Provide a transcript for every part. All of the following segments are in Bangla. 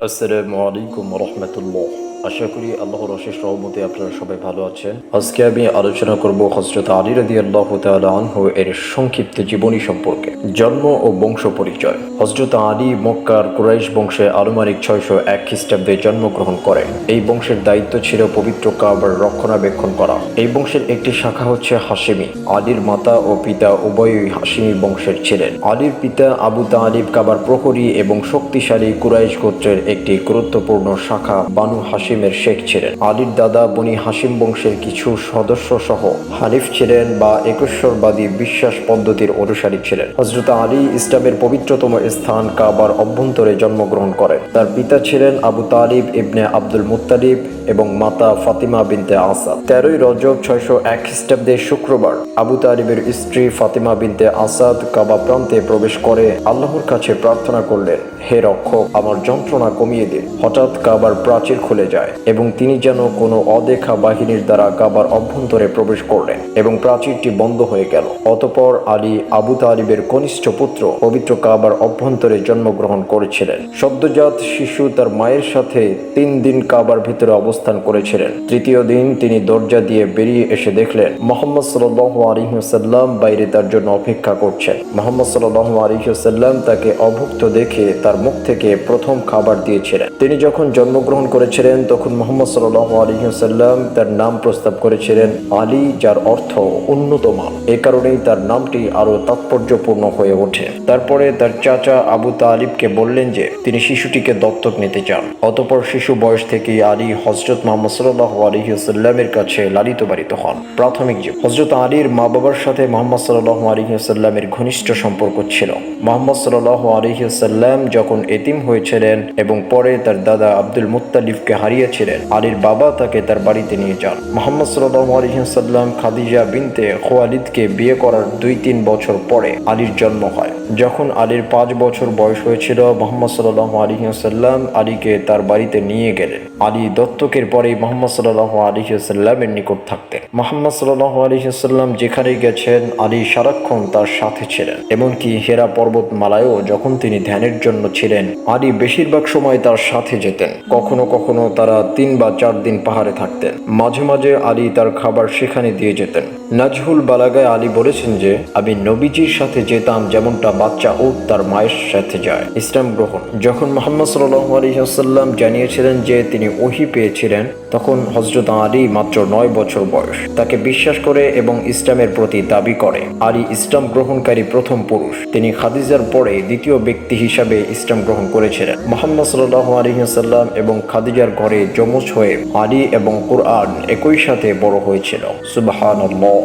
আসসালামু আলাইকুম রহমতুল্লাহ। আশা করি আল্লাহর অশেষ রহমতে আপনারা সবাই ভালো আছেন। আজকে আমি আলোচনা করব হযরত আলী রাদিয়াল্লাহু তাআলা আনহু এর সংক্ষিপ্ত জীবনী সম্পর্কে। জন্ম ও বংশ পরিচয়। হযরত আলী মক্কার কুরাইশ বংশে আনুমানিক 601 খ্রিস্টাব্দে জন্মগ্রহণ করেন। এই বংশের দায়িত্ব ছিল পবিত্র কাবার রক্ষণাবেক্ষণ করা। এই বংশের একটি শাখা হচ্ছে হাশেমি। আলীর মাতা ও পিতা উভয়ই হাশেমি বংশের ছিলেন। আলীর পিতা আবু তালিব কাবার প্রহরী এবং শক্তিশালী কুরাইশ গোত্রের একটি গুরুত্বপূর্ণ শাখা বানু হাশিমের শেখ ছিলেন। আলীর দাদা বনি হাশিম বংশের কিছু সদস্য সহ হানিফ ছিলেন বা একেশ্বরবাদী বিশ্বাস পদ্ধতির অনুসারী ছিলেন। হযরত আলী ইসলামের পবিত্রতম স্থান কাবার অভ্যন্তরে জন্মগ্রহণ করেন। তার পিতা ছিলেন আবু তালিব ইবনে আব্দুল মুত্তালিব এবং মাতা ফাতিমা বিনতে আসাদ। 13ই রজব 601 খ্রিস্টাব্দে শুক্রবার আবু তালিবের স্ত্রী ফাতিমা বিনতে আসাদ কাবা প্রান্তে প্রবেশ করে আল্লাহর কাছে প্রার্থনা করলেন, হে রক্ষক, আমার যন্ত্রণা কমিয়ে দিন। হঠাৎ কাবার প্রাচীর খুলে যায় এবং তিনি যেন কোনো অদেখা বাহিনীর দ্বারা কাবার অভ্যন্তরে প্রবেশ করলেন এবং প্রাচীরটি বন্ধ হয়ে গেল। অতঃপর আলী আবু তালিবের কনিষ্ঠ পুত্র পবিত্র কাবার অভ্যন্তরে জন্মগ্রহণ করেছিলেন। সদ্যজাত শিশু তার মায়ের সাথে 3 দিন কাবার ভিতরে অবস্থান করেছিলেন। তৃতীয় দিন তিনি দরজা দিয়ে বেরিয়ে এসে দেখলেন মুহাম্মদ সাল্লাল্লাহু আলাইহি ওয়াসাল্লাম বাইরে তার জন্য অপেক্ষা করছেন। মুহাম্মদ সাল্লাল্লাহু আলাইহি ওয়াসাল্লাম তাকে অভুক্ত দেখে তার মুখ থেকে প্রথম খাবার দিয়েছিলেন। তিনি যখন জন্মগ্রহণ করেছিলেন তখন মুহাম্মদ সাল্লাল্লাহু আলাইহি ওয়াসাল্লাম তার নাম প্রস্তাব করেছিলেন আলী, যার অর্থ উন্নত মান। এ কারণেই তার নামটি আরো তাৎপর্যপূর্ণ হয়ে ওঠে। তারপরে তার চাচা আবু তালিবকে বললেন যে তিনি শিশুটিকে দত্তক নিতে চান। অতঃপর শিশু বয়স থেকেই আলী হযরত মুহাম্মদ সাল্লাল্লাহু আলাইহি ওয়াসাল্লামের কাছে লালিত পালিত হন। প্রাথমিক জীবন। হযরত আলীর মা বাবার সাথে মুহাম্মদ সাল্লাল্লাহু আলাইহি ওয়াসাল্লামের ঘনিষ্ঠ সম্পর্ক ছিল। মুহাম্মদ সাল্লাল্লাহু আলাইহি ওয়াসাল্লাম যখন এতিম হয়েছিলেন এবং পরে তার দাদা আব্দুল মুত্তালিবকে হারিয়েছিলেন, আলীর বাবা তাকে তার বাড়িতে নিয়ে যান। মুহাম্মদ সাল্লাল্লাহু আলাইহি ওয়াসাল্লাম খাদিজা বিনতে খুয়াইলিদকে বিয়ে করার 2-3 বছর পরে আলীর জন্ম হয়। যখন আলীর 5 বছর বয়স হয়েছিল, মুহাম্মদ সাল্লাল্লাহু আলাইহি ওয়াসাল্লাম আলীকে তার বাড়িতে নিয়ে গেলেন। আলী দত্তকের পরেই মুহাম্মদ সাল্লাল্লাহু আলাইহি ওয়াসাল্লামের নিকট থাকতেন। মুহাম্মদ সাল্লাল্লাহু আলাইহি ওয়াসাল্লাম যেখানেই গেছেন আলী সারাক্ষণ তার সাথে ছিলেন। এমনকি হেরা পর্বতমালায়ও যখন তিনি ধ্যানের জন্য ছিলেন, আলী বেশিরভাগ সময় তার সাথে যেতেন। কখনো কখনো তারা 3 বা 4 দিন পাহাড়ে থাকতেন। মাঝে মাঝে আলী তার খাবার সেখানে দিয়ে যেতেন। নাজহুল বালাগায় আলী বলেছেন যে আমি নবীজির সাথে যেতাম যেমনটা বাচ্চা উট তার মায়ের সাথে যায়। ইসলাম গ্রহণ। যখন মুহাম্মদ সাল্লাল্লাহু আলাইহি ওয়াসাল্লাম জানিয়েছিলেন যে তিনি ওহী পেয়েছিলেন, তখন হযরত আলী মাত্র 9 বছর বয়স। তাকে বিশ্বাস করে এবং ইসলামের প্রতি দাবি করে। আলী ইসলাম গ্রহণকারী প্রথম পুরুষ। তিনি খাদিজার পরে দ্বিতীয় ব্যক্তি হিসাবে ইসলাম গ্রহণ করেছিলেন। মুহাম্মদ সাল্লাল্লাহু আলাইহি ওয়াসাল্লাম এবং খাদিজার ঘরে যমজ হয়ে আলী এবং কুরআন একই সাথে বড় হয়েছিল। সুবহানাল্লাহ।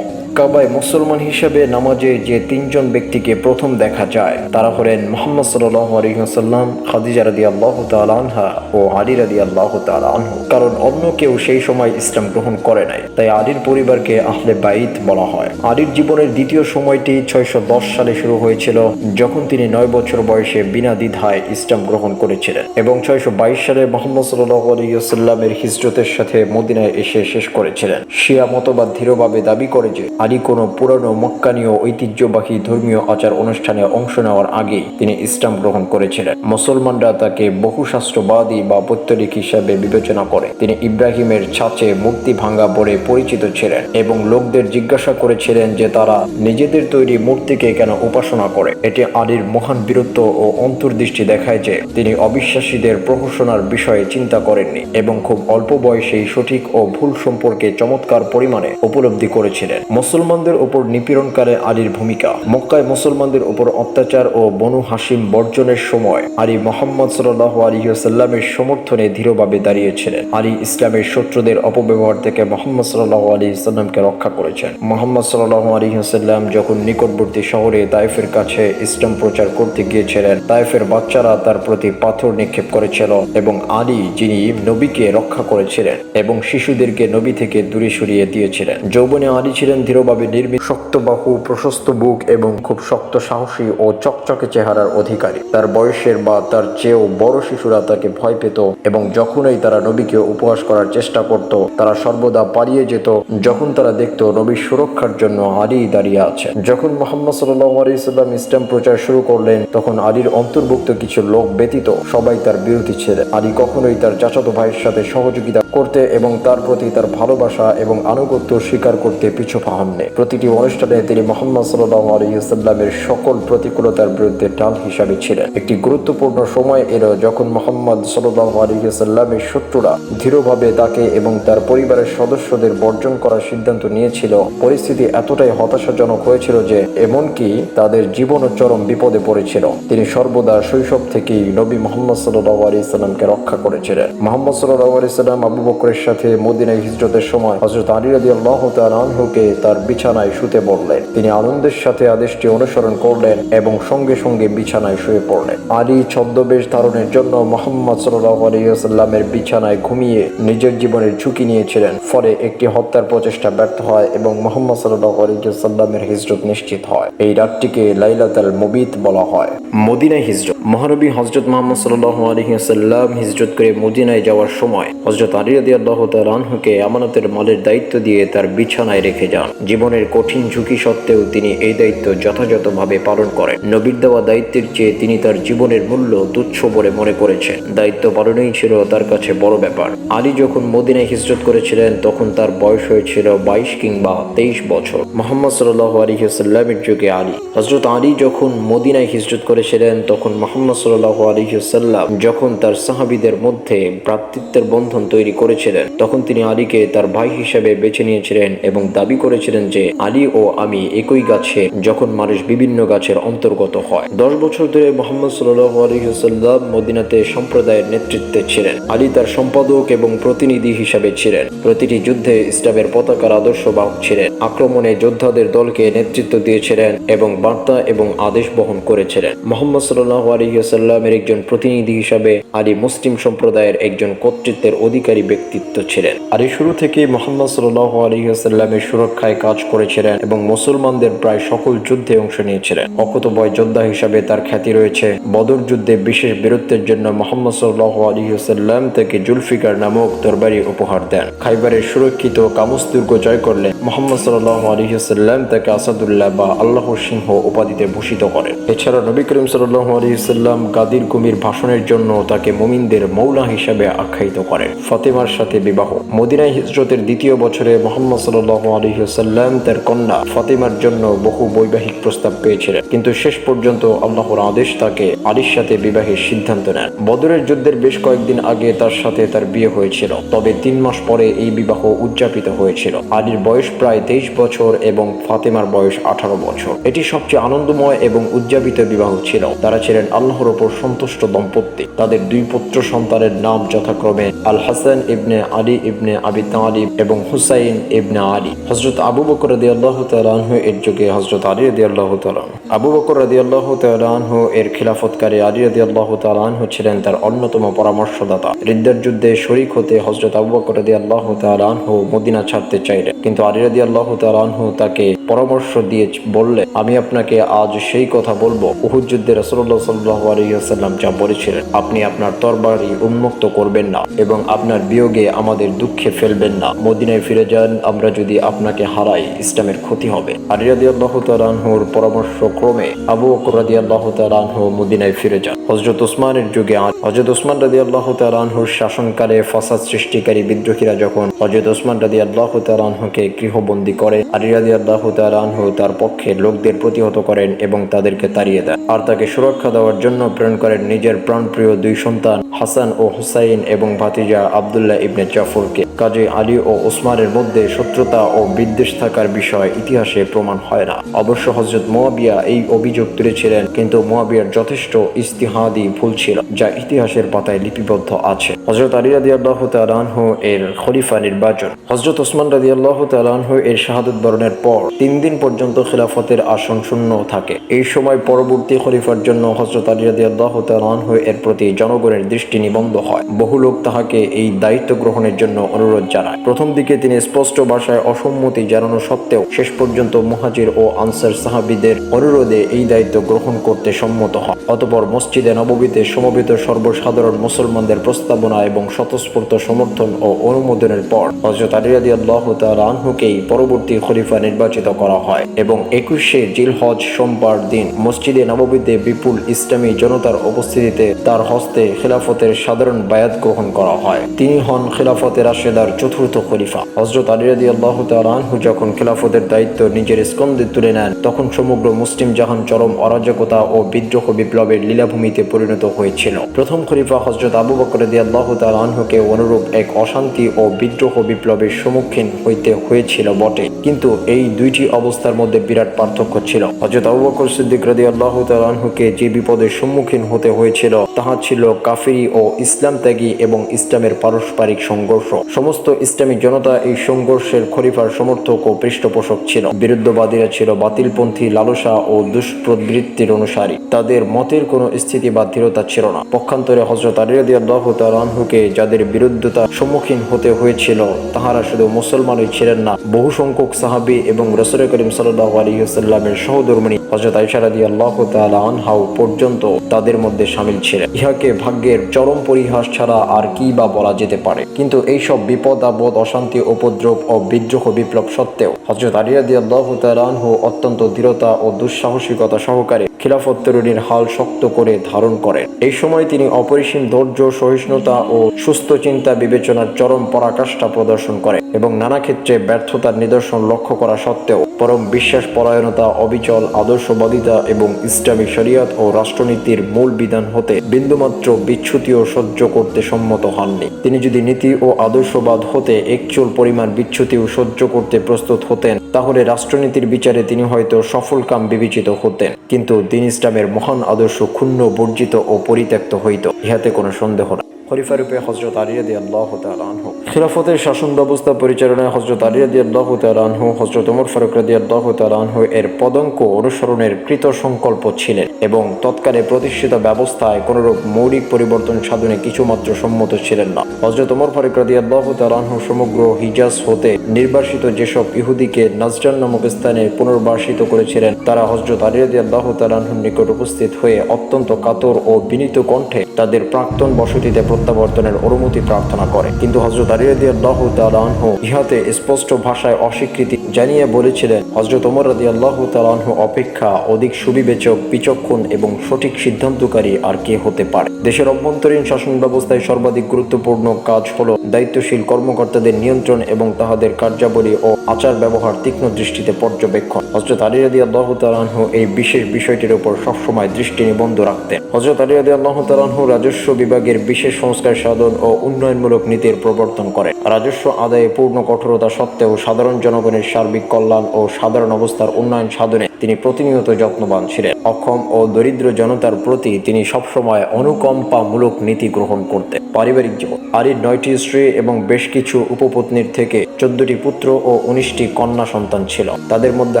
কাবায় মুসলমান হিসেবে নামাজে যে 3 জন ব্যক্তিকে প্রথম দেখা যায় তারা হলেন মুহাম্মদ সাল্লাল্লাহু আলাইহি ওয়াসাল্লাম, খাদিজা রাদিয়াল্লাহু তাআলা আনহা ও আলী রাদিয়াল্লাহু তাআলা আনহু। কারণ অন্য কেউ সেই সময় ইসলাম গ্রহণ করে নাই, তাই আলীর পরিবারকে আহলে বাইত বলা হয়। আলীর জীবনের দ্বিতীয় সময়টি 610 সালে শুরু হয়েছিল, যখন তিনি 9 বছর বয়সে বিনা দ্বিধায় ইসলাম গ্রহণ করেছিলেন এবং 622 সালে মুহাম্মদ সাল্লাল্লাহু আলাইহি ওয়াসাল্লামের হিজরতের সাথে মদিনায় এসে শেষ করেছিলেন। শিয়া মতবাদ দৃঢ়ভাবে দাবি করে যে আলী কোনো পুরানো মক্কানীয় ঐতিহ্যবাহী ধর্মীয় আচার অনুষ্ঠানে অংশ নেওয়ার আগেই তিনি ইসলাম গ্রহণ করেছিলেন। মুসলমানরা তাকে বহুশাস্ত্রবাদী বা পৈতৃক হিসাবে বিবেচনা করে। তিনি ইব্রাহিমের ছাঁচে মূর্তি ভাঙা বলে পরিচিত ছিলেন এবং লোকদের জিজ্ঞাসা করেছিলেন যে তারা নিজেদের তৈরি মূর্তিকে কেন উপাসনা করে। এটি আলীর মহান বীরত্ব ও অন্তর্দৃষ্টি দেখায় যে তিনি অবিশ্বাসীদের প্রহসনার বিষয়ে চিন্তা করেননি এবং খুব অল্প বয়সেই সঠিক ও ভুল সম্পর্কে চমৎকার পরিমাণে উপলব্ধি করেছিলেন। মুসলমানদের উপর নিপীড়নকালে আলীর ভূমিকা। মক্কায় মুসলমানদের উপর অত্যাচার ও বনু হাশিম বর্জনের সময় আলী মুহাম্মদ সাল্লাল্লাহু আলাইহি ওয়াসাল্লামের সমর্থনে দৃঢ়ভাবে দাঁড়িয়েছিলেন। আলী ইসলামের শত্রুদের অপব্যবহার থেকে মুহাম্মদ সাল্লাল্লাহু আলাইহি ওয়াসাল্লামকে রক্ষা করেছেন। মুহাম্মদ সাল্লাল্লাহু আলাইহি ওয়াসাল্লাম যখন নিকটবর্তী শহরে তায়েফের কাছে ইসলাম প্রচার করতে গিয়েছিলেন, তায়েফের বাচ্চারা তার প্রতি পাথর নিক্ষেপ করেছিল এবং আলী, যিনি নবীকে রক্ষা করেছিলেন এবং শিশুদেরকে নবী থেকে দূরে সরিয়ে দিয়েছিলেন। যৌবনে আলী ছিলেন দৃঢ় দৃঢ়ভাবে নির্মিত, শক্ত বাহু, প্রশস্ত বুক এবং খুব শক্ত, সাহসী ও চকচকে চেহারার অধিকারী। তার বয়সের বা তার চেয়েও বড় শিশুরা তাকে ভয় পেত এবং যখনই তারা নবীকে উপহাস করার চেষ্টা করত তারা সর্বদা পালিয়ে যেত যখন তারা দেখত নবীর সুরক্ষার জন্য আলী দাঁড়িয়ে আছে। যখন মুহাম্মদ সাল্লাল্লাহু আলাইহি সাল্লাম ইসলাম প্রচার শুরু করলেন তখন আলীর অন্তর্ভুক্ত কিছু লোক ব্যতীত সবাই তার বিরোধী ছিলেন। আলী কখনোই তার চাচাতো ভাইয়ের সাথে সহযোগিতা করতে এবং তার প্রতি তার ভালোবাসা এবং আনুগত্য স্বীকার করতে পিছু পাননি। প্রতিটি অনুষ্ঠানে তিনি মুহাম্মদ সাল্লাল্লাহু আলাইহি সাল্লামের সকল প্রতিকূলতার বিরুদ্ধে ঢাল হিসাবে ছিলেন। একটি গুরুত্বপূর্ণ সময় এলো যখন মুহাম্মদ সাল্লাল্লাহু আলাইহি সাল্লামের শত্রুরা দৃঢ়ভাবে তাকে এবং তার পরিবারের সদস্যদের বর্জন করার সিদ্ধান্ত নিয়েছিল। পরিস্থিতি এতটাই হতাশাজনক হয়েছিল যে এমনকি তাদের জীবনও চরম বিপদে পড়েছিল। তিনি সর্বদা শৈশব থেকেই নবী মুহাম্মদ সাল্লাল্লাহু আলাইহি সাল্লামকে রক্ষা করেছিলেন। মুহাম্মদ সাল্লাল্লাহু আলাইহি সাল্লাম আবু বকরের সাথে মদিনায় হিজরতের সময় হযরত আলী রাদিয়াল্লাহু তাআলা আনহুকে তার বিছানায় শুতে বললেন। তিনি আনন্দের সাথে আদেশটি অনুসরণ করলেন এবং সঙ্গে সঙ্গে বিছানায় শুয়ে পড়লেন। আলী ছদ্মবেশ ধারণের জন্য মুহাম্মদ সাল্লাল্লাহু আলাইহি সাল্লামের বিছানায় ঘুমিয়ে নিজের জীবনের ঝুঁকি নিয়েছিলেন। ফলে একটি হত্যার প্রচেষ্টা ব্যর্থ হয় এবং মুহাম্মদ সাল্লাল্লাহু আলাইহি সাল্লামের হিজরত নিশ্চিত হয়। এই রাতটিকে লাইলাতুল মুবিত বলা হয়। মদিনায় হিজরত। মহানবী হযরত মুহাম্মদ সাল্লাল্লাহু আলাইহি সাল্লাম হিজরত করে মদিনায় যাওয়ার সময় হযরত আলী রাদিয়াল্লাহু তাআলা আনহুকে আমানতের মালের দায়িত্ব দিয়ে তার বিছানায় রেখে যান। জীবনের কঠিন ঝুঁকি সত্ত্বেও তিনি এই দায়িত্ব যথাযথভাবে পালন করেন। নবীর দেওয়া দায়িত্বের চেয়ে তিনি তার জীবনের মূল্য তুচ্ছ বলে মনে করেছেন। দায়িত্ব পালনই ছিল তার কাছে বড় ব্যাপার। আলী যখন মদিনায় হিজরত করেছিলেন তখন তার বয়স হয়েছিল 22 কিংবা 23 বছর। মুহাম্মদ সাল্লাল্লাহু আলাইহি সাল্লামের যুগে আলী। হযরত আলী যখন মদিনায় হিজরত করেছিলেন তখন মুহাম্মদ সাল্লাল্লাহু আলাইহি সাল্লাম যখন তার সাহাবীদের মধ্যে ভ্রাতৃত্বের বন্ধন তৈরি করেছিলেন তখন তিনি আলীকে তার ভাই হিসেবে বেছে নিয়েছিলেন এবং দাবি করেছিলেন যে আলী ও আমি একই গাছে, যখন মানুষ বিভিন্ন গাছের অন্তর্গত হয়। 10 বছর ধরে মুহাম্মদ সাল্লাল্লাহু আলাইহি সাল্লাম মদিনাতে সম্প্রদায়ের নেতৃত্বে ছিলেন। আলী তার সম্পাদক এবং প্রতিনিধি হিসেবে ছিলেন। প্রতিটি যুদ্ধে ইসলামের পতাকার আদর্শবাহক ছিলেন। আক্রমণে যোদ্ধাদের দলকে নেতৃত্ব দিয়েছিলেন এবং বার্তা এবং আদেশ বহন করেছিলেন। মুহাম্মদ সাল্লাল্লাহু আলাইহি সাল্লামের একজন প্রতিনিধি হিসেবে আলী মুসলিম সম্প্রদায়ের একজন কর্তৃত্বের অধিকারী ব্যক্তিত্ব ছিলেন। আলী শুরু থেকে মুহাম্মদ সাল্লাল্লাহু আলাইহি সাল্লামের সুরক্ষায় কাজ করেছিলেন এবং মুসলমানদের প্রায় সকল যুদ্ধে অংশ নিয়েছিলেন। অকুতোভয় যোদ্ধা হিসেবে তার খ্যাতি রয়েছে। বদর যুদ্ধে বিশেষ বীরত্বের জন্য মুহাম্মদ সাল্লাল্লাহু আলাইহি সাল্লাম তাকে জুলফিকার নামক তরবারি উপহার দেন। খাইবারের সুরক্ষিত কামুস দুর্গ জয় করলে মুহাম্মদ সাল্লাল্লাহু আলাইহি সাল্লাম তাকে আসাদুল্লাহ বা আল্লাহর সিংহ উপাধিতে ভূষিত করেন। এছাড়া নবী করিম সাল্লাল্লাহু আলাইহি সাল্লাম গাদির কুমির ভাষণের জন্য তাকে মুমিনদের মৌলা হিসেবে আখ্যায়িত করেন। ফাতেমার সাথে বিবাহ। মদিনায় হিজরতের দ্বিতীয় বছরে মুহাম্মদ সাল্লাল্লাহু আলাইহি সাল্লাম তার কন্যা ফাতেমার জন্য বহু বৈবাহিক প্রস্তাব পেয়েছিলেন, কিন্তু শেষ পর্যন্ত আল্লাহর আদেশ তাকে আলীর সাথে বিবাহের সিদ্ধান্ত নেন। বদরের যুদ্ধের বেশ কয়েকদিন আগে তার সাথে তার বিয়ে হয়েছিল, তবে 3 মাস পরে এই বিবাহ উদযাপিত হয়েছিল। আলীর বয়স প্রায় 23 বছর এবং ফাতেমার বয়স 18 বছর। এটি সবচেয়ে আনন্দময় এবং উদযাপিত বিবাহ ছিল। তারা ছিলেন আল্লাহর উপর সন্তুষ্ট দম্পতি। তাদের 2 পুত্র সন্তানের নাম যথাক্রমে আল হাসান ইবনে আলী ইবনে আবি তালিব এবং হুসাইন ইবনে আলী। হযরত আবু বকর রাদিয়াল্লাহু তাআলা আনহু এর যুগে হযরত আলী রাদিয়াল্লাহু তাআলা আনহু। আবু বকর রাদিয়াল্লাহু তাআলা আনহু এর খিলাফতকারী আলী রাদিয়াল্লাহু তাআলা আনহু ছিলেন তার অন্যতম পরামর্শদাতা। রিদ্দার যুদ্ধে শরীক হতে হযরত আবু বকর রাদিয়াল্লাহু তাআলা আনহু মদিনা ছাড়তে চাইলেন, কিন্তু আলী রাদিয়াল্লাহু তাআলা আনহু তাকে পরামর্শ দিয়ে বললেন, আমি আপনাকে আজ সেই কথা বলবো উহুদ যুদ্ধে রাসূলুল্লাহ সাল্লাল্লাহু আলাইহি ওয়াসাল্লাম যা বলেছিলেন, আপনি আপনার তরবারি উন্মুক্ত করবেন না এবং আপনার বিয়োগে আমাদের দুঃখে ফেলবেন না। মদিনায় ফিরে যান, আমরা যদি আপনাকে হারাই ইসলামের ক্ষতি হবে। আলী রাদিয়াল্লাহু তাআলা আনহুর পরামর্শ ক্রমে আবু বকর রাদিয়াল্লাহু তাআলা আনহু মদিনায় ফিরে যান। হযরত ওসমানের যুগে হযরত ওসমান রাদিয়াল্লাহু তাআলা আনহুর শাসনকালে ফাসাদ সৃষ্টিকারী বিদ্রোহীরা যখন হযরত ওসমান রাদিয়াল্লাহু তাআলা আনহুকে গৃহবন্দী করে, আলী রাদিয়াল্লাহু তাআলা আনহু তার পক্ষে লোকদের প্রতিহত করেন এবং তাদেরকে তাড়িয়ে দেন, আর তাকে সুরক্ষা দেওয়ার জন্য প্রেরণ করেন নিজের প্রাণপ্রিয় 2 সন্তান হাসান ও হুসাইন এবং ভাতিজা আব্দুল্লাহ ইবনে জাফরকে। কাজে আলী ও ওসমানের মধ্যে শত্রুতা ও বিদ্বেষ থাকার বিষয় ইতিহাসে প্রমাণ হয় না। অবশ্য হযরত মুয়াবিয়া এই অভিযোগ তুলেছিলেন, কিন্তু মুয়াবিয়ার যথেষ্ট ইজতিহাদি ভুল ছিল যা ইতিহাসের পাতায় লিপিবদ্ধ আছে। হযরত আলী রাদিয়াল্লাহু তাআলা আনহু এর খলিফা নির্বাচন। হযরত ওসমান রাদিয়াল্লাহু তাআলা আনহু এর শাহাদাত বরণের পর 3 3 দিন পর্যন্ত খিলাফতের আসন শূন্য থাকে। এই সময় পরবর্তী খলিফার জন্য হযরত আলী রাদিয়াল্লাহু তাআলা আনহু এর প্রতি জনগণের দৃষ্টি নিবদ্ধ হয়। বহু লোক তাহাকে এই দায়িত্ব গ্রহণের জন্য অনুরোধ জানায়। প্রথম দিকে তিনি স্পষ্ট ভাষায় অসম্মতি জানানো সত্ত্বেও শেষ পর্যন্ত মুহাজির ও আনসার সাহাবীদের অনুরোধে এই দায়িত্ব গ্রহণ করতে সম্মত হন। অতঃপর মসজিদে নববীতে সমবেত সর্বসাধারণ মুসলমানদের প্রস্তাবনা এবং স্বতঃস্ফূর্ত সমর্থন ও অনুমোদনের পর হযরত আলী রাদিয়াল্লাহু তাআলা আনহুকেই পরবর্তী খলিফা নির্বাচিত করা হয় এবং 21শে জিলহজ সোমবার দিন মসজিদে নববীতে বিপুল ইসলামী জনতার উপস্থিতিতে তার হস্তে খিলাফতের সাধারণ বায়াত গ্রহণ করা হয়। তিনি হন খিলাফতের রাশেদার চতুর্থ খলিফা। হযরত আলী রাদিয়াল্লাহু তাআলা আনহু যখন খিলাফতের দায়িত্ব নিজের স্কন্ধে তুলে নেন তখন সমগ্র মুসলিম জাহান চরম অরাজকতা ও বিদ্রোহ বিপ্লবের লীলাভূমিতে পরিণত হয়েছিল। প্রথম খলিফা হযরত আবু বকর রাদিয়াল্লাহু তাআলা আনহুকে অনুরূপ এক অশান্তি ও বিদ্রোহ বিপ্লবের সম্মুখীন হইতে হয়েছিল বটে, কিন্তু এই দুইটি অবস্থার মধ্যে বিরাট পার্থক্য ছিল। হযরত আবু বকর সিদ্দিক রাদিয়াল্লাহু তাআলা আনহুকে যে বিপদের সম্মুখীন হতে হয়েছিল তাহা ছিল কাফিরি ও ইসলাম ত্যাগী এবং ইসলামের পারস্পরিক সংঘর্ষ। সমস্ত ইসলামী জনতা এই সংঘর্ষের খলিফার সমর্থক ও পৃষ্ঠপোষক ছিল। বিরুদ্ধবাদীরা ছিল বাতিলপন্থী, লালসা ও দুষ্প্রবৃত্তির অনুসারী। তাদের মতের কোনো স্থিতি বা দৃঢ়তা ছিল না। পক্ষান্তরে হযরত আলী রাদিয়াল্লাহু তাআলা আনহুকে যাদের বিরুদ্ধতার সম্মুখীন হতে হয়েছিল তাহারা শুধু মুসলমানই ছিলেন না, বহু সংখ্যক সাহাবী এবং রাসূল করিম সাল্লাল্লাহু আলাইহি ওয়াসাল্লামের সহধর্মিণী হযরত আয়েশা রাদিয়াল্লাহু তাআলা আনহাও পর্যন্ত তাদের মধ্যে শামিল ছিলেন। ইহাকে ভাগ্যের চরম পরিহাস ছাড়া আর কি বা বলা যেতে পারে। কিন্তু এইসব বিপদ আপদ, অশান্তি, উপদ্রব ও বিদ্রোহ বিপ্লব সত্ত্বেও হযরত আলী রাদিয়াল্লাহু তাআলা আনহু অত্যন্ত দৃঢ়তা ও দুঃসাহসিকতা সহকারে খিলাফত তরুণীর হাল শক্ত করে ধারণ করেন। এই সময় তিনি অপরিসীম ধৈর্য, সহিষ্ণুতা ও সুস্থ চিন্তা বিবেচনার চরম পরাকাষ্ঠা প্রদর্শন করেন এবং নানা ক্ষেত্রে ব্যর্থতার নিদর্শন লক্ষ্য করা সত্ত্বেও পরম বিশ্বাস পরায়ণতা, অবিচল আদর্শবাদিতা এবং ইসলামী শরিয়ত ও রাষ্ট্রনীতির মূল বিধান হতে বিন্দুমাত্র বিচ্যুতিও সহ্য করতে সম্মত হননি। তিনি যদি নীতি ও আদর্শবাদ হতে একচুল পরিমাণ বিচ্যুতিও সহ্য করতে প্রস্তুত হতেন তাহলে রাষ্ট্রনীতির বিচারে তিনি হয়তো সফলকাম বিবেচিত হতেন, কিন্তু দ্বীন ইসলামের মহান আদর্শ ক্ষুণ্ণ, বর্জিত ও পরিত্যক্ত হইত, ইহাতে কোনো সন্দেহ নাই। খলিফা রূপে হযরত আলী রাদিয়াল্লাহু তাআলা আনহু। খিলাফতের শাসন ব্যবস্থা পরিচালনায় হযরত আলী রাদিয়াল্লাহু তাআলা আনহু হযরত ওমর ফারুক রাদিয়াল্লাহু তাআলা আনহু এর পদাঙ্ক অনুসরণের কৃত সংকল্প ছিলেন এবং তৎকালে প্রতিষ্ঠিত ব্যবস্থায় কোনরূপ মৌলিক পরিবর্তন সাধনে কিছুমাত্র সম্মত ছিলেন না। হযরত ওমর ফারুক রাদিয়াল্লাহু তাআলা আনহু সমগ্র হিজাজ হতে নির্বাসিত যেসব ইহুদিকে নাজরান নামক স্থানে পুনর্বাসিত করেছিলেন তারা হযরত আলী রাদিয়াল্লাহু তাআলা আনহুর নিকট উপস্থিত হয়ে অত্যন্ত কাতর ও বিনীত কণ্ঠে তাদের প্রাক্তন বসতিতে প্রত্যাবর্তনের অনুমতি প্রার্থনা করে, কিন্তু হযরত আলী রাদিয়াল্লাহু তাআলা আনহু ইহাতে স্পষ্ট ভাষায় অস্বীকৃতি জানিয়ে বলেছিলেন হযরত ওমর রাদিয়াল্লাহু তাআলা আনহু অপেক্ষা অধিক সুবিবেচক, বিচক্ষণ এবং সঠিক সিদ্ধান্তকারী আর কে হতে পারে। দেশের অভ্যন্তরীণ শাসন ব্যবস্থায় সর্বাধিক গুরুত্বপূর্ণ কাজ হলো দায়িত্বশীল কর্মকর্তাদের নিয়ন্ত্রণ এবং তাহাদের কার্যাবলী ও আচার ব্যবহার তীক্ষ্ণ দৃষ্টিতে পর্যবেক্ষণ। হযরত আলী রাদিয়াল্লাহু তাআলা আনহু এই বিশেষ বিষয়টির উপর সবসময় দৃষ্টি নিবদ্ধ রাখতেন। হযরত আলী রাদিয়াল্লাহু তাআলা আনহু রাজস্ব বিভাগের বিশেষ সংস্কার সাধন ও উন্নয়নমূলক নীতির প্রবর্তন করেন। রাজস্ব আদায়ে পূর্ণ কঠোরতা সত্ত্বেও সাধারণ জনগণের সার্বিক কল্যাণ ও সাধারণ অবস্থার উন্নয়ন সাধনে তিনি প্রতিনিয়ত যত্নবান ছিলেন। অক্ষম ও দরিদ্র জনতার প্রতি তিনি সবসময় অনুকম্পামূলক নীতি গ্রহণ করতেন। পারিবারিক জীবন। আলীর 9টি স্ত্রী এবং বেশ কিছু উপপত্নীর থেকে 14টি পুত্র ও 19টি কন্যা সন্তান ছিল। তাদের মধ্যে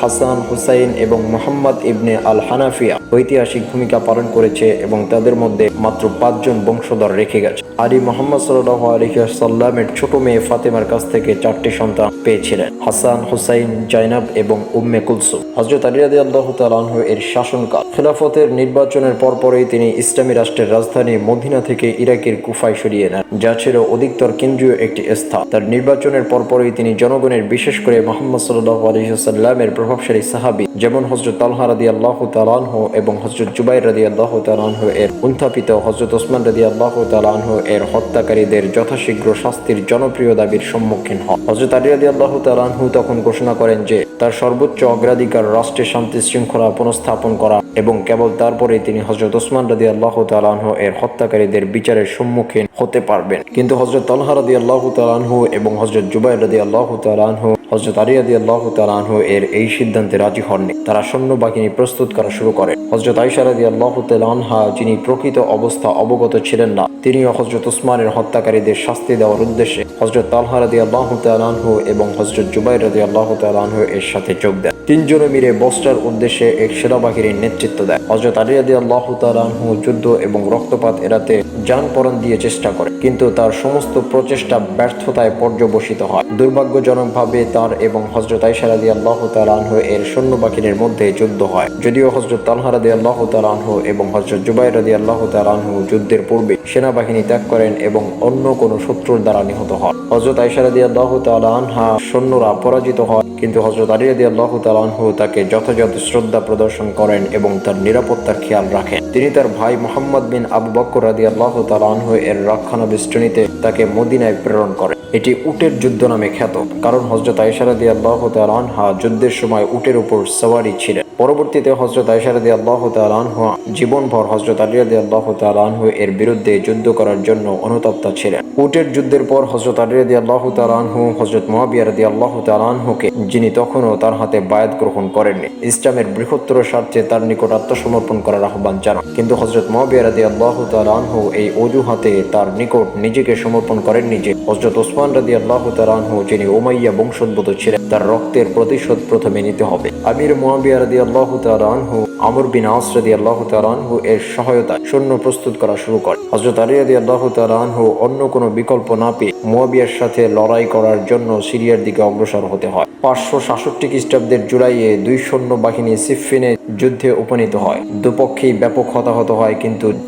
হাসান, হুসাইন এবং মুহাম্মদ ইবনে আল হানাফিয়া ঐতিহাসিক ভূমিকা পালন করেছে এবং তাদের মধ্যে মাত্র 5 জন বংশধর রেখে গেছে। আলী মুহাম্মদ সাল্লাল্লাহু আলাইহি ওয়াসাল্লামের ছোট মেয়ে ফাতেমার কাছ থেকে 4টি সন্তান পেয়েছিলেন: হাসান, হুসাইন, জাইনাব এবং উম্মে কুলসুম। হযরত আলী রাদিয়াল্লাহু তাআলা আনহু এর শাসনকাল। খিলাফতের নির্বাচনের পরপরই তিনি ইসলামী রাষ্ট্রের রাজধানী মদিনা থেকে ইরাকের কুফায় সরিয়ে নেন, যা ছিল অধিকতর কেন্দ্রীয় একটি স্থান। তার নির্বাচনের পরপরই তিনি জনগণের, বিশেষ করে মুহাম্মদ সাল্লাল্লাহু আলাইহি ওয়াসাল্লামের প্রভাবশালী সাহাবী যেমন হযরত তালহা রাদিয়াল্লাহু তাআলা আনহু এবং হযরত জুবাইর রাদিয়াল্লাহু তাআলা আনহু এর উত্থাপিত হযরত ওসমান রাদিয়াল্লাহু তাআলা আনহু এর হত্যাকারীদের যথাশীঘ্র শাস্তির জনপ্রিয় দাবির সম্মুখীন হন। হযরত আলী রাদিয়াল্লাহু তাআলা আনহু তখন ঘোষণা করেন যে তার সর্বোচ্চ অগ্রাধিকার রাষ্ট্রের শান্তি শৃঙ্খলা পুনঃস্থাপন করা এবং কেবল তারপরেই তিনি হযরত ওসমান রাদিয়াল্লাহু তাআলা আনহু এর হত্যাকারীদের বিচারের সম্মুখীন হতে পারবেন। কিন্তু হযরত তালহা রাদিয়াল্লাহু তাআলা আনহু এবং হযরত জুবাইর রাদিয়াল্লাহু তাআলা আনহু হযরত আলী রাদিয়াল্লাহু তাআলা আনহু এর এই সিদ্ধান্তে রাজি হননি। তারা সৈন্যবাহিনী প্রস্তুত করা শুরু করে। হযরত আয়েশা রাদিয়াল্লাহু তাআলা আনহা, যিনি প্রকৃত অবস্থা অবগত ছিলেন না, তিনিও হযরত উসমানের হত্যাকারীদের শাস্তি দেওয়ার উদ্দেশ্যে হযরত তালহা রাদিয়াল্লাহু তাআলা আনহু এবং হযরত জুবাইর রাদিয়াল্লাহু তাআলা আনহু এর সাথে যোগ দেন। তিনজনে মিলে বসরার উদ্দেশ্যে এক সেনাবাহিনীর নেতৃত্ব দেয়। হযরত আলী রাদিয়াল্লাহু তাআলা আনহু যুদ্ধ এবং রক্তপাত এড়াতে জান-পরাণ দিয়ে চেষ্টা করে, কিন্তু তার সমস্ত প্রচেষ্টা ব্যর্থতায় পর্যবসিত হয়। দুর্ভাগ্যজনকভাবে তার এবং হযরত আয়েশা রাদিয়াল্লাহু তাআলা আনহু এর সৈন্যবাহিনীর মধ্যে যুদ্ধ হয়। যদিও হযরত তালহা রাদিয়াল্লাহু তাআলা আনহু এবং হযরত জুবাইর রাদিয়াল্লাহু তাআলা আনহু যুদ্ধের পূর্বে সেনাবাহিনী ত্যাগ করেন এবং অন্য কোনো শত্রুর দ্বারা নিহত হন। হযরত আয়েশা রাদিয়াল্লাহু তাআলা আনহা সৈন্যরা পরাজিত হয়, কিন্তু হযরত আলী রাদিয়াল্লাহু তাআলা আনহু তাকে যথাযথ শ্রদ্ধা প্রদর্শন করেন এবং তার নিরাপত্তার খেয়াল রাখেন। তিনি তার ভাই মুহাম্মদ বিন আবু বকর রাদিয়াল্লাহু তাআলা আনহু এর রক্ষণাবেষ্টনীতে তাকে মদিনায় প্রেরণ করেন। এটি উটের যুদ্ধ নামে খ্যাত, কারণ হযরত আয়েশা রাদিয়াল্লাহু তাআলা আনহা যুদ্ধের সময় উটের উপর সওয়ারি ছিলেন। পরবর্তীতে হযরত আয়েশা রাদিয়াল্লাহু তাআলা আনহা জীবনভর হযরত আলী রাদিয়াল্লাহু তাআলা আনহু এর বিরুদ্ধে যুদ্ধ করার জন্য অনুতপ্ত ছিলেন। উটের যুদ্ধের পর হযরত আলী রাদিয়াল্লাহু তাআলা আনহু হযরত মুয়াবিয়া রাদিয়াল্লাহু তাআলা আনহুকে, যিনি তখনও তার হাতে বায়াত গ্রহণ করেননি, ইসলামের বৃহত্তর স্বার্থে তার নিকট আত্মসমর্পণ করার আহ্বান জানান। কিন্তু হযরত মুয়াবিয়া রাদিয়াল্লাহু তাআলা আনহু এই অজুহাতে তার নিকট নিজেকে সমর্পণ করেননি যে হযরত ওসমান রাদিয়াল্লাহু তাআলা আনহু, যিনি উমাইয়া বংশোদ্ভূত ছিলেন, তার রক্তের প্রতিশোধ প্রথমে নিতে হবে। আমির মুয়াবিয়া রাদিয়াল্লাহু তাআলা আনহু আমর বিন আস রাদিয়াল্লাহু তাআলা আনহু এর সহায়তায় সৈন্য প্রস্তুত করা শুরু করে। হযরত আলী রাদিয়াল্লাহু তাআলা আনহু অন্য কোনো বিকল্প না পেয়ে মুয়াবিয়ার সাথে লড়াই করার জন্য সিরিয়ার দিকে অগ্রসর হতে হয়। 566 খ্রিস্টাব্দের জুলাইয়ে দুই সৈন্যবাহিনী সিফফিনে যুদ্ধে উপনীত হয়। দুপক্ষেই ব্যাপক হতাহত হয়,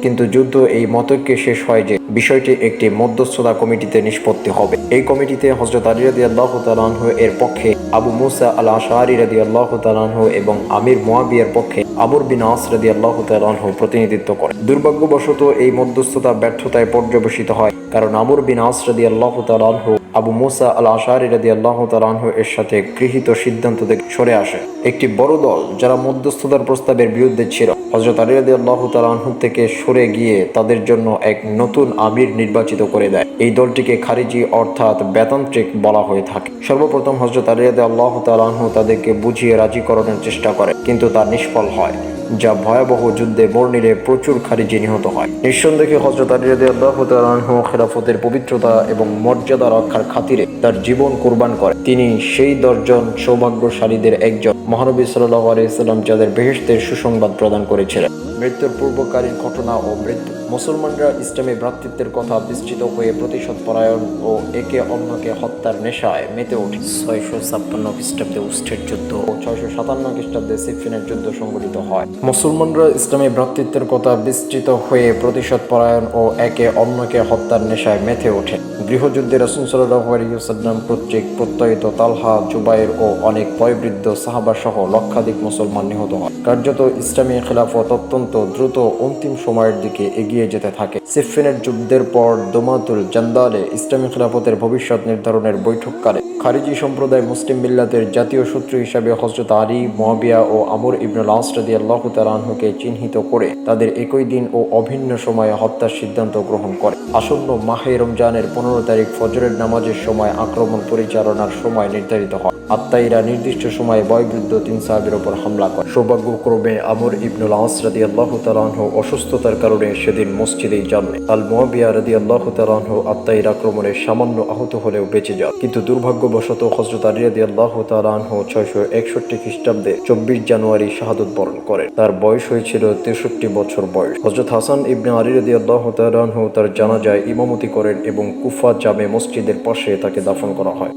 কিন্তু যুদ্ধ এই মতৈক্যে শেষ হয় যে বিষয়টি একটি মধ্যস্থতা কমিটিতে নিষ্পত্তি হবে। এই কমিটিতে হযরত আলী রাদিয়াল্লাহু তাআলা আনহু এর পক্ষে আবু মুসা আল আশআরী রাদিয়াল্লাহু তাআলা আনহু এবং আমির মুয়াবিয়ার পক্ষে আমর বিন আস রাদিয়াল্লাহু তাআলা আনহু প্রতিনিধিত্ব করে। দুর্ভাগ্যবশত এই মধ্যস্থতা ব্যর্থতায় পর্যবসিত হয়, কারণ আমর বিন আস রাদিয়াল্লাহু তাআলা আনহু আবু মুসা আল আশআরী রাদিয়াল্লাহু তাআলা আনহু এর সাথে গৃহীত সিদ্ধান্ত থেকে সরে আসে। একটি বড় দল, যারা মধ্যস্থতার প্রস্তাবের বিরুদ্ধে ছিল, হযরত আলী রাদিয়াল্লাহু তাআলা আনহু থেকে সরে গিয়ে তাদের জন্য এক নতুন আমির নির্বাচিত করে দেয়। এই দলটিকে খারিজি অর্থাৎ বেতান্ত্রিক বলা হয়ে থাকে। সর্বপ্রথম হযরত আলী রাদিয়াল্লাহু তাআলা আনহু তাদেরকে বুঝিয়ে রাজি করানোর চেষ্টা করে, কিন্তু তা নিষ্ফল হয়, যা ভয়াবহ যুদ্ধে মোড় নিলে প্রচুর খারিজি নিহত হয়। নিঃসন্দেহে হযরত আলী রাদিয়াল্লাহু তাআলা আনহু খেলাফতের পবিত্রতা এবং মর্যাদা রক্ষার খাতিরে তার জীবন কুরবান করে। তিনি সেই 10 জন সৌভাগ্যশালীদের একজন, মহানবী সাল্লাল্লাহু আলাইহি ওয়াসাল্লাম যাদের বেহেশতের সুসংবাদ প্রদান করেছিলেন। মৃত্যুর পূর্বকালীন ঘটনা ও মৃত্যু। মুসলমানরা ইসলামী ভ্রাতৃত্বের কথা বিস্তৃত হয়ে প্রতিশোধ পরায়ণ ও একে অন্যকে হত্যার নেশায় মেতে ওঠে। 656 খ্রিস্টাব্দে উষ্ট্রের যুদ্ধ ও 657 খ্রিস্টাব্দে সিফফিনের যুদ্ধ সংঘটিত হয়। মুসলমানরা ইসলামী ভ্রাতৃত্বের কথা বিস্তৃত হয়ে প্রতিশোধ পরায়ণ ও একে অন্যকে হত্যার নেশায় মেতে ওঠে। গৃহযুদ্ধে রাসূল সাল্লাল্লাহু আলাইহি ওয়াসাল্লাম কর্তৃক প্রত্যয়িত তালহা, জুবাইর ও অনেক বয়োবৃদ্ধ সাহাবা সহ লক্ষাধিক মুসলমান নিহত হয়। কার্যত ইসলামী খেলাফত অত্যন্ত দ্রুত অন্তিম সময়ের দিকে এগিয়ে যেতে থাকে। সিফফিনের যুদ্ধের পর দোমাতুল জান্দালে ইসলামী খেলাফতের ভবিষ্যৎ নির্ধারণের বৈঠককালে খারিজি সম্প্রদায় মুসলিম মিল্লাতের জাতীয় শত্রু হিসাবে হযরত আলী, মুয়াবিয়া ও আমর ইবনুল আস রাদিয়াল্লাহু তাআলা আনহুকে চিহ্নিত করে তাদের একই দিন ও অভিন্ন সময়ে হত্যার সিদ্ধান্ত গ্রহণ করে। আসন্ন মাহে রমজানের 15 তারিখ ফজরের নামাজের সময় আক্রমণ পরিচালনার সময় নির্ধারিত হয়। আত্মাইরা নির্দিষ্ট সময়ে বয়োবৃদ্ধ 3 সাহাবীর উপর হামলা করে। সৌভাগ্যক্রমে আমর ইবনুল আস রাদিয়াল্লাহু তাআলা আনহু অসুস্থতার কারণে সেদিন মসজিদেই যাননি। আল মুয়াবিয়া রাদিয়াল্লাহু তাআলা আনহু আত্মাইর আক্রমণে সামান্য আহত হলেও বেঁচে যান, কিন্তু দুর্ভাগ্যবশত হযরত আলী রাদিয়াল্লাহু তাআলা আনহু 661 খ্রিস্টাব্দে 24 জানুয়ারি শাহাদত বরণ করেন। তার বয়স হয়েছিল 63 বছর বয়স। হযরত হাসান ইবনে আলী রাদিয়াল্লাহু তাআলা আনহু তার জানাজায় ইমামতি করেন এবং কুফা জামে মসজিদের পাশে তাকে দাফন করা হয়।